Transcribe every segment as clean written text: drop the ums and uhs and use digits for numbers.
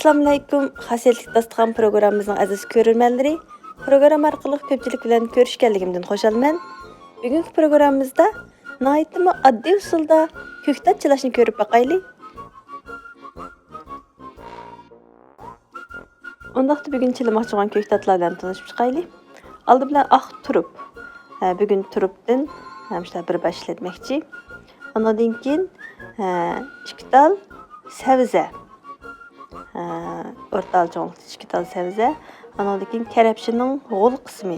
Assalamu alaykum. Xassiyetlik dasturxon programmamizning aziz ko'ruvchilar. Program orqali ko'pchilik bilan ko'rishganligimdan xushalman. Bugungi programmamizda nihoyatda oddiy usulda ko'ktat chilashni ko'rib baqaylik. Undaqda bugun chilamoqchi bo'lgan ko'ktatlar bilan tanishib chiqaylik. Oldi bilan oq turib. Bugun turibdan bir bash ishlatmoqchi. Ondan keyin 2 tal sabzi. O'rtal cho'nqli 2 tal sabzi. Ondan keyin karabshining g'o'l qismi.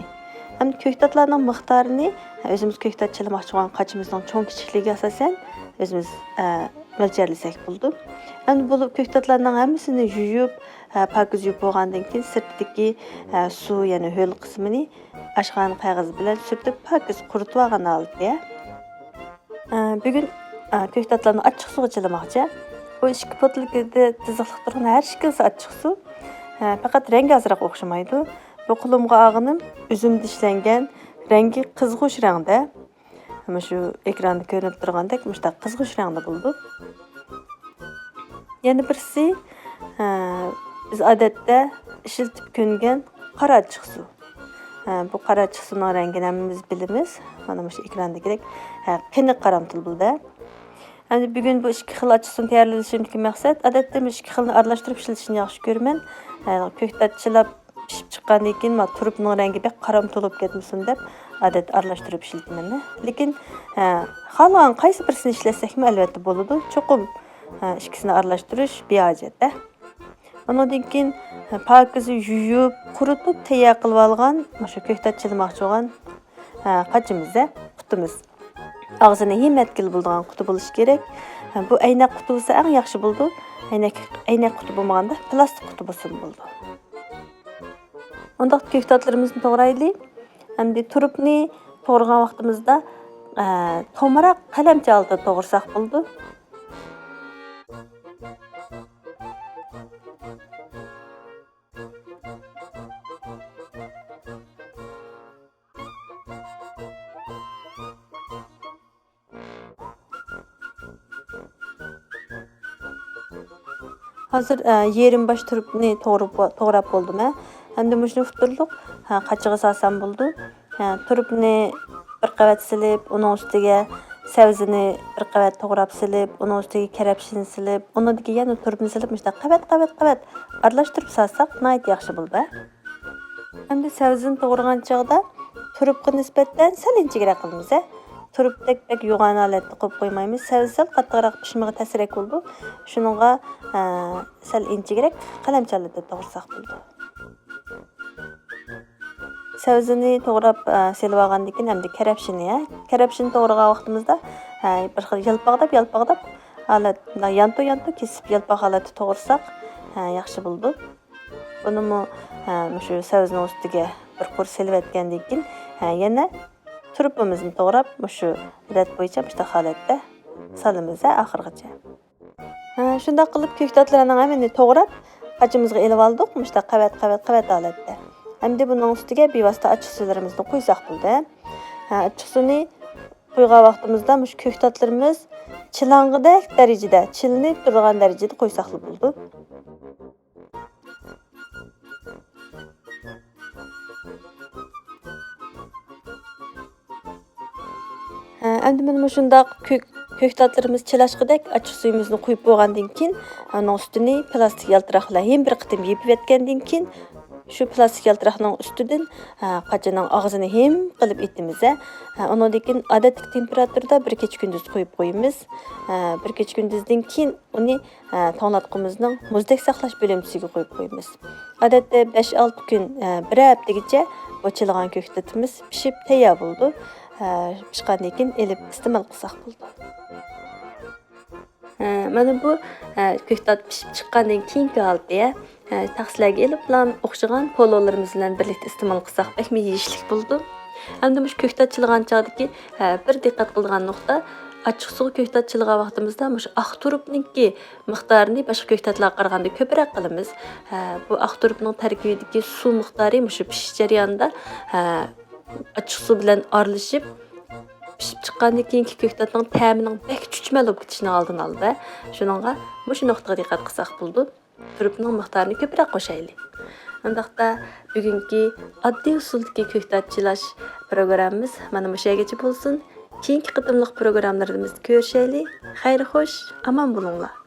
Ham ko'ktatlarning miqdorini o'zimiz ko'ktat chilamoqchi bo'lgan qachimizning cho'ng kichikligiga asosan o'zimiz mo'ljallasak bo'ldi. Endi bu ko'ktatlarning hammasini yuvib, pokiz yuvib bo'lgandan keyin sirtdagi suv, ya'ni ho'l qismini ashqan qog'oz bilan surtib pokiz quritib olgan oldi. Bugun ko'ktatlarni achchiq suvga chilamoqchi. Bu 2 potlikda tiziqliq turgan har ikkisi achchiq suv. Faqat rangi azroq o'xshamaydi. Bu qo'limga olganim uzumda ishlangan, rangi qizg'ish rangda. Mana shu ekranda ko'rinib turgandek, mushta qizg'ish rangda bo'ldi. Yana birisi biz odatda ishiltib ko'ngan qora achchiq suv. Bu qora achchiq suvning rangini hammamiz bilamiz. Mana shu ekrandagidek qiniq qaramtil bo'ldi. Endi bugun bu 2 xil achchiq suvni tayyorlashimdagi maqsad odatda 2 xilni aralashtirib ishlatishni yaxshi ko'raman. Ko'ktat chilab pishib chiqqandan keyin turibning rangi bek qaramtil bo'lib ketmasin deb odat aralashtirib ishlataman. Lekin xohlagan qaysi birisini ishlatsak-mi albatta bo'ladi. Cho'qim ikkisini aralashtirib bejat. Ondan keyin pokizni yuvib, quritib tayyor qilib olgan o'sha ko'ktat chilamoqchi bo'lgan qachimizda qutimiz. Ağzını himmetkil bulduğun kutu buluş gerek. Bu aynak kutusu en yaxşı buldu. Aynak kutu bulmağında plastik kutu bulsun buldu. Ondan köktatlarımızı doğraylı. Hem de turupni doğragan vaktimizde tomarak kalemçe altı doğursak buldu. Hazır yerim baş turupni to'g'rab bo'ldim. Hamda mushuni futurliq qachig'i solsam bo'ldi. Turupni bir qavat silib, uning ustiga sabzini bir qavat to'g'rab silib, uning ustiga karabshini silib, undan keyin yana turupni silib, mushta qavat aralashtirib solsak, nihoyat yaxshi bo'ldi. Hamda sabzini to'g'ragan chog'da turupga nisbatan sal injiroq qilamiz. Turupdek bek yo'g'on holatda qo'yib qo'ymaymiz. Sabzi qattiqroq pishmog'i ta'sirlik bo'ldi. Shuningga sal injiroq qalamchalarda to'g'rasak bo'ldi. Sabzini to'g'rab silib olgandan keyin hamda karabshini to'g'ragan vaqtimizda bir xil yalpoqdab holatda yanto kesib yalpoq holatda to'g'rasak yaxshi bo'ldi. Buni shu sabzining ustiga bir qur silib etgandan keyin yana turupimizni to'g'rab, shu odat bo'yicha bu holatda solamiz oxirgacha. Shunday qilib ko'ktatlarning hammani to'g'rab, qachimizga elib oldik, mushta qavat holatda. Hamda buning ustiga bevosita achchiq suvlarimizni qo'ysak bo'ldi. Achchiq suvni qo'ygan vaqtimizda mush ko'ktatlarimiz chilang'idek darajada, chilinib turgan darajada qo'ysak bo'ldi. Endi mana shunday ko'ktatlarimiz chilashqidek achchiq suyimizni quyib bo'lgandan keyin, uning ustini plastik yaltiroqlar ham bir qitim yepib etgandan keyin, shu plastik yaltiroqning ustidan qachining og'zini ham qilib etimiz. Undan keyin odatli temperaturada bir kecha kunduz qo'yib qo'yamiz. Bir kecha kunduzdan keyin uni to'nglatqimizning muzdek saqlash bo'limchasiga qo'yib qo'yamiz. Odatda 5-6 kun, bir haftagacha bu chilgan ko'ktatimiz pishib tayyor bo'ldi. Pishqandan keyin elib iste'mol qilsak bo'ldi. Mana bu ko'ktat pishib chiqqandan keyingi holda taqsillarga elib bilan o'xshagan pololarimiz bilan birlikda iste'mol qilsak bekmi yeyishlik bo'ldi. Endi mush ko'ktat chilgan chog'dagi bir diqqat qilgan nuqta, achchiq suv ko'ktat chilgan vaqtimizda mush oq turupningki miqdorini boshqa ko'ktatlarga qaraganda ko'proq qilamiz. Bu oq turupning tarkibidagi suv miqdori mush pishish jarayonida achchiq suv bilan aralashib pishib chiqqandan keyingi ko'ktatning ta'mining bek chuchmal bo'lib ketishini oldini oldi. Shuningga mush nuqtaga diqqat qilsak bo'ldi. turupning miqdorini ko'proq qo'shaylik. Undaqda bugungi oddiy usuldagi ko'ktatchilash programmamiz mana bu yergacha bo'lsin. Keyingi qitimliq programmalarimizni ko'rishaylik. Xayr xo'sh, omon bo'linglar.